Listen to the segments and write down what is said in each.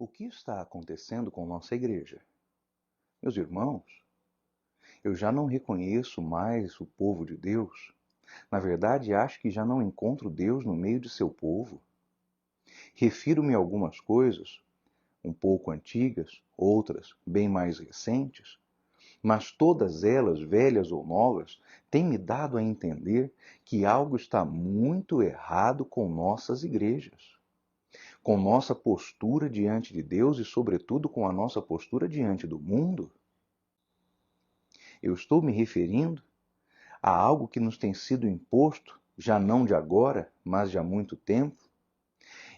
O que está acontecendo com nossa igreja? Meus irmãos, eu já não reconheço mais o povo de Deus. Na verdade, acho que já não encontro Deus no meio de seu povo. Refiro-me a algumas coisas, um pouco antigas, outras bem mais recentes, mas todas elas, velhas ou novas, têm me dado a entender que algo está muito errado com nossas igrejas, com nossa postura diante de Deus e, sobretudo, com a nossa postura diante do mundo. Eu estou me referindo a algo que nos tem sido imposto, já não de agora, mas de há muito tempo,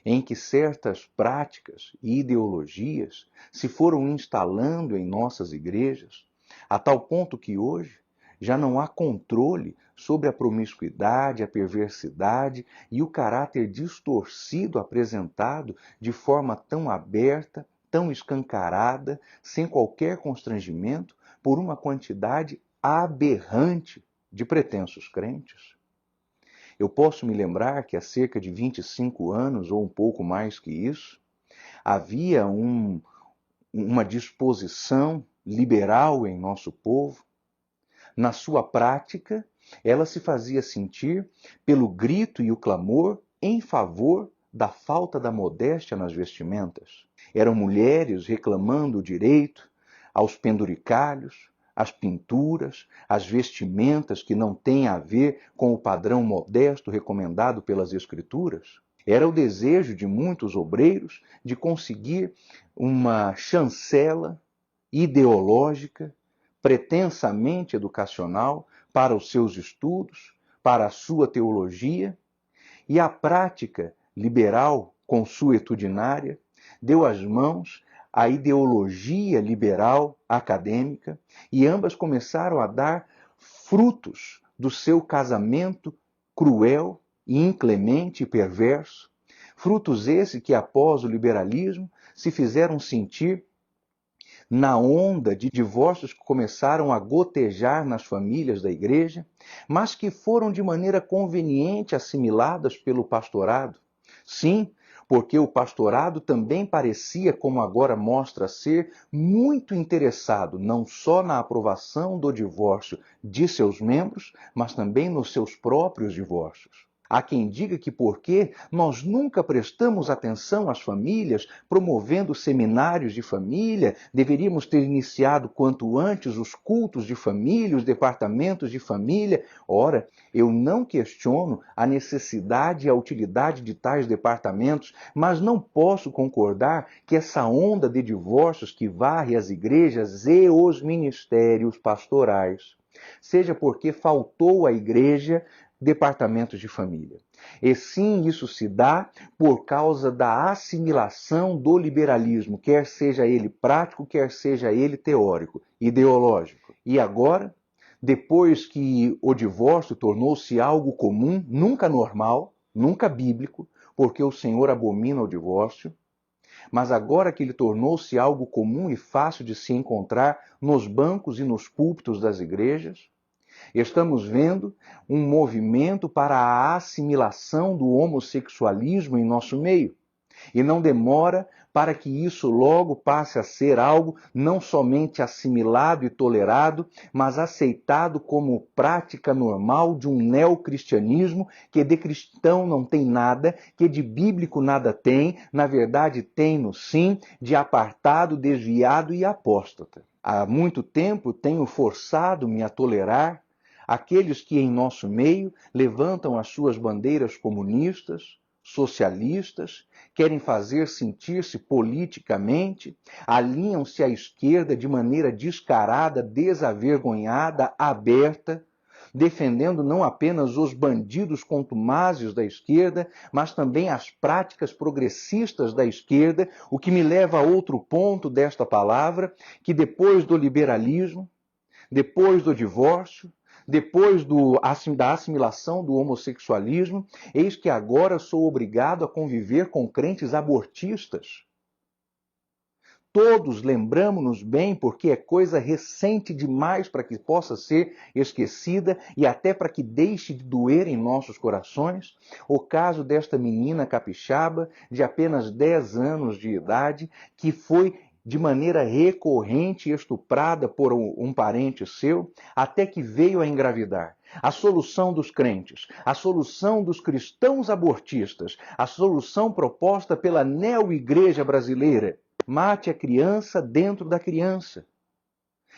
em que certas práticas e ideologias se foram instalando em nossas igrejas, a tal ponto que hoje já não há controle sobre a promiscuidade, a perversidade e o caráter distorcido apresentado de forma tão aberta, tão escancarada, sem qualquer constrangimento, por uma quantidade aberrante de pretensos crentes. Eu posso me lembrar que há cerca de 25 anos, ou um pouco mais que isso, havia uma disposição liberal em nosso povo. Na sua prática, ela se fazia sentir pelo grito e o clamor em favor da falta da modéstia nas vestimentas. Eram mulheres reclamando o direito aos penduricalhos, às pinturas, às vestimentas que não têm a ver com o padrão modesto recomendado pelas Escrituras. Era o desejo de muitos obreiros de conseguir uma chancela ideológica, pretensamente educacional, para os seus estudos, para a sua teologia, e a prática liberal consuetudinária deu as mãos à ideologia liberal acadêmica, e ambas começaram a dar frutos do seu casamento cruel e inclemente e perverso, frutos esses que após o liberalismo se fizeram sentir na onda de divórcios que começaram a gotejar nas famílias da igreja, mas que foram de maneira conveniente assimiladas pelo pastorado. Sim, porque o pastorado também parecia, como agora mostra ser, muito interessado não só na aprovação do divórcio de seus membros, mas também nos seus próprios divórcios. Há quem diga que porque nós nunca prestamos atenção às famílias, promovendo seminários de família, deveríamos ter iniciado quanto antes os cultos de família, os departamentos de família. Ora, eu não questiono a necessidade e a utilidade de tais departamentos, mas não posso concordar que essa onda de divórcios que varre as igrejas e os ministérios pastorais seja porque faltou à igreja departamentos de família. E sim, isso se dá por causa da assimilação do liberalismo, quer seja ele prático, quer seja ele teórico, ideológico. E agora, depois que o divórcio tornou-se algo comum, nunca normal, nunca bíblico, porque o Senhor abomina o divórcio, mas agora que ele tornou-se algo comum e fácil de se encontrar nos bancos e nos púlpitos das igrejas, estamos vendo um movimento para a assimilação do homossexualismo em nosso meio. E não demora para que isso logo passe a ser algo não somente assimilado e tolerado, mas aceitado como prática normal de um neocristianismo que de cristão não tem nada, que de bíblico nada tem, na verdade tem-no sim, de apartado, desviado e apóstata. Há muito tempo tenho forçado-me a tolerar aqueles que em nosso meio levantam as suas bandeiras comunistas, socialistas, querem fazer sentir-se politicamente, alinham-se à esquerda de maneira descarada, desavergonhada, aberta, defendendo não apenas os bandidos contumazes da esquerda, mas também as práticas progressistas da esquerda, o que me leva a outro ponto desta palavra, que depois do liberalismo, depois do divórcio, depois da assimilação do homossexualismo, eis que agora sou obrigado a conviver com crentes abortistas. todos lembramos-nos bem, porque é coisa recente demais para que possa ser esquecida e até para que deixe de doer em nossos corações, o caso desta menina capixaba de apenas 10 anos de idade, que foi de maneira recorrente estuprada por um parente seu, até que veio a engravidar. A solução dos crentes, a solução dos cristãos abortistas, a solução proposta pela neo-igreja brasileira: mate a criança dentro da criança.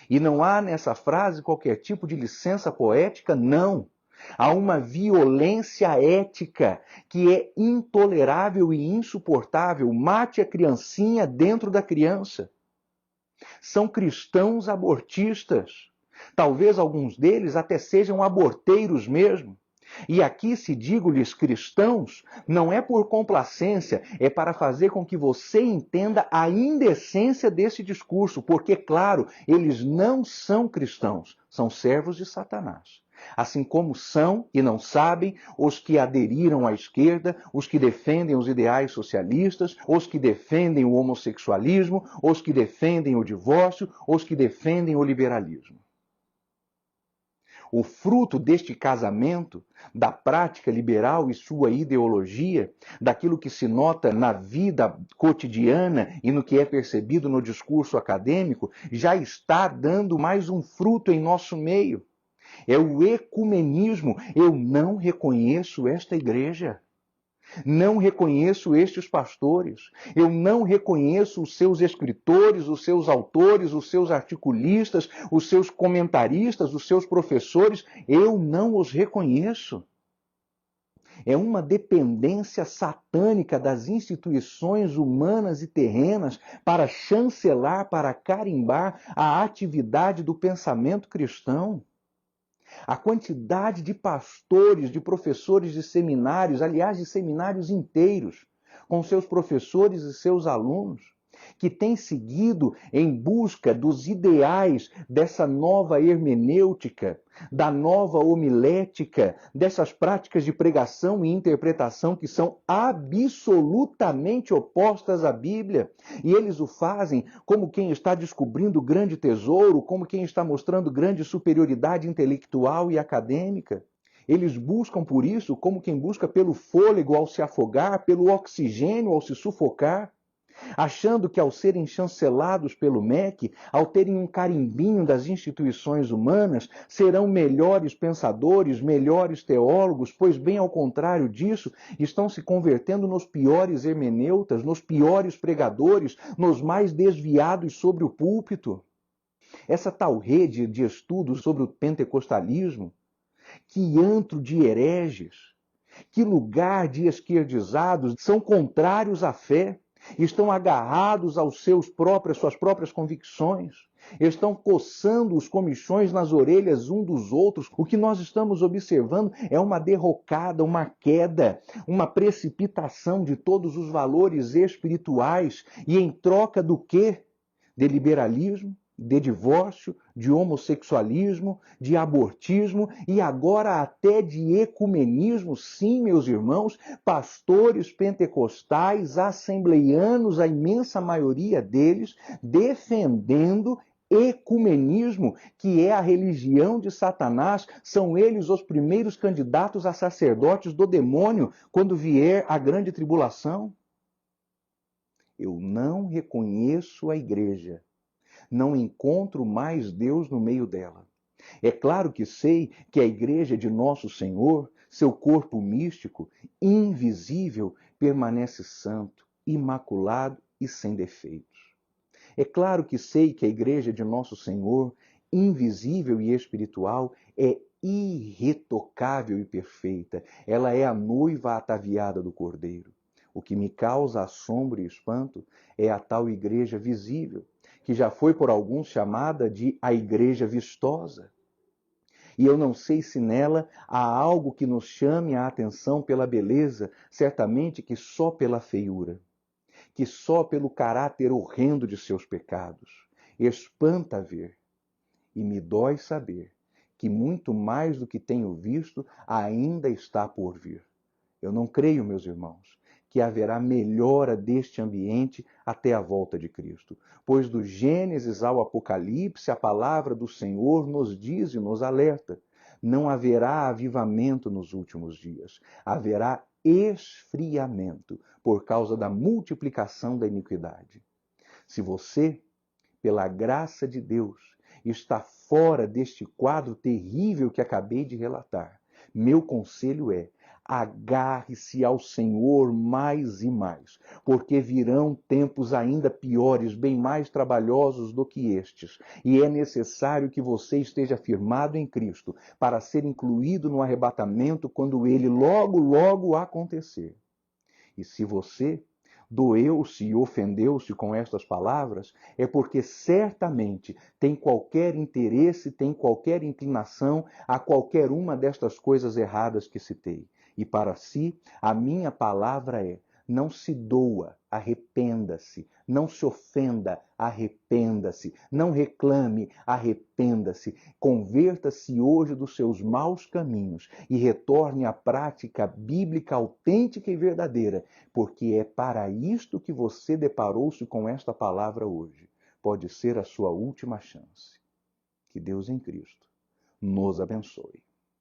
E não há nessa frase qualquer tipo de licença poética, não. Há uma violência ética que é intolerável e insuportável. Mate a criancinha dentro da criança. São cristãos abortistas. Talvez alguns deles até sejam aborteiros mesmo. E aqui, se digo-lhes cristãos, não é por complacência, é para fazer com que você entenda a indecência desse discurso, porque, claro, eles não são cristãos, são servos de Satanás. Assim como são e não sabem os que aderiram à esquerda, os que defendem os ideais socialistas, os que defendem o homossexualismo, os que defendem o divórcio, os que defendem o liberalismo. O fruto deste casamento, da prática liberal e sua ideologia, daquilo que se nota na vida cotidiana e no que é percebido no discurso acadêmico, já está dando mais um fruto em nosso meio. É o ecumenismo. Eu não reconheço esta igreja. Não reconheço estes pastores, eu não reconheço os seus escritores, os seus autores, os seus articulistas, os seus comentaristas, os seus professores, eu não os reconheço. É uma dependência satânica das instituições humanas e terrenas para chancelar, para carimbar a atividade do pensamento cristão. A quantidade de pastores, de professores de seminários, aliás, de seminários inteiros, com seus professores e seus alunos, que têm seguido em busca dos ideais dessa nova hermenêutica, da nova homilética, dessas práticas de pregação e interpretação que são absolutamente opostas à Bíblia. E eles o fazem como quem está descobrindo grande tesouro, como quem está mostrando grande superioridade intelectual e acadêmica. Eles buscam por isso como quem busca pelo fôlego ao se afogar, pelo oxigênio ao se sufocar, achando que ao serem chancelados pelo MEC, ao terem um carimbinho das instituições humanas, serão melhores pensadores, melhores teólogos, pois bem ao contrário disso, estão se convertendo nos piores hermeneutas, nos piores pregadores, nos mais desviados sobre o púlpito. Essa tal rede de estudos sobre o pentecostalismo, que antro de hereges, que lugar de esquerdizados, são contrários à fé, estão agarrados aos suas próprias convicções, estão coçando os comichões nas orelhas um dos outros. O que nós estamos observando é uma derrocada, uma queda, uma precipitação de todos os valores espirituais. E em troca do quê? De liberalismo, de divórcio, de homossexualismo, de abortismo e agora até de ecumenismo. Sim, meus irmãos, pastores pentecostais, assembleianos, a imensa maioria deles, defendendo ecumenismo, que é a religião de Satanás. São eles os primeiros candidatos a sacerdotes do demônio quando vier a grande tribulação. Eu não reconheço a igreja. Não encontro mais Deus no meio dela. É claro que sei que a igreja de nosso Senhor, seu corpo místico, invisível, permanece santo, imaculado e sem defeitos. É claro que sei que a igreja de nosso Senhor, invisível e espiritual, é irretocável e perfeita. Ela é a noiva ataviada do Cordeiro. O que me causa assombro e espanto é a tal igreja visível, que já foi por alguns chamada de a igreja vistosa. E eu não sei se nela há algo que nos chame a atenção pela beleza, certamente que só pela feiura, que só pelo caráter horrendo de seus pecados. Espanta ver, e me dói saber que muito mais do que tenho visto ainda está por vir. Eu não creio, meus irmãos, que haverá melhora deste ambiente até a volta de Cristo. Pois do Gênesis ao Apocalipse, a palavra do Senhor nos diz e nos alerta: não haverá avivamento nos últimos dias, haverá esfriamento por causa da multiplicação da iniquidade. Se você, pela graça de Deus, está fora deste quadro terrível que acabei de relatar, meu conselho é: agarre-se ao Senhor mais e mais, porque virão tempos ainda piores, bem mais trabalhosos do que estes, e é necessário que você esteja firmado em Cristo para ser incluído no arrebatamento quando ele logo, logo acontecer. E se você doeu-se e ofendeu-se com estas palavras, é porque certamente tem qualquer interesse, tem qualquer inclinação a qualquer uma destas coisas erradas que citei. E para si, a minha palavra é: não se doa, arrependa-se. Não se ofenda, arrependa-se. Não reclame, arrependa-se. Converta-se hoje dos seus maus caminhos e retorne à prática bíblica autêntica e verdadeira, porque é para isto que você deparou-se com esta palavra hoje. Pode ser a sua última chance. Que Deus em Cristo nos abençoe.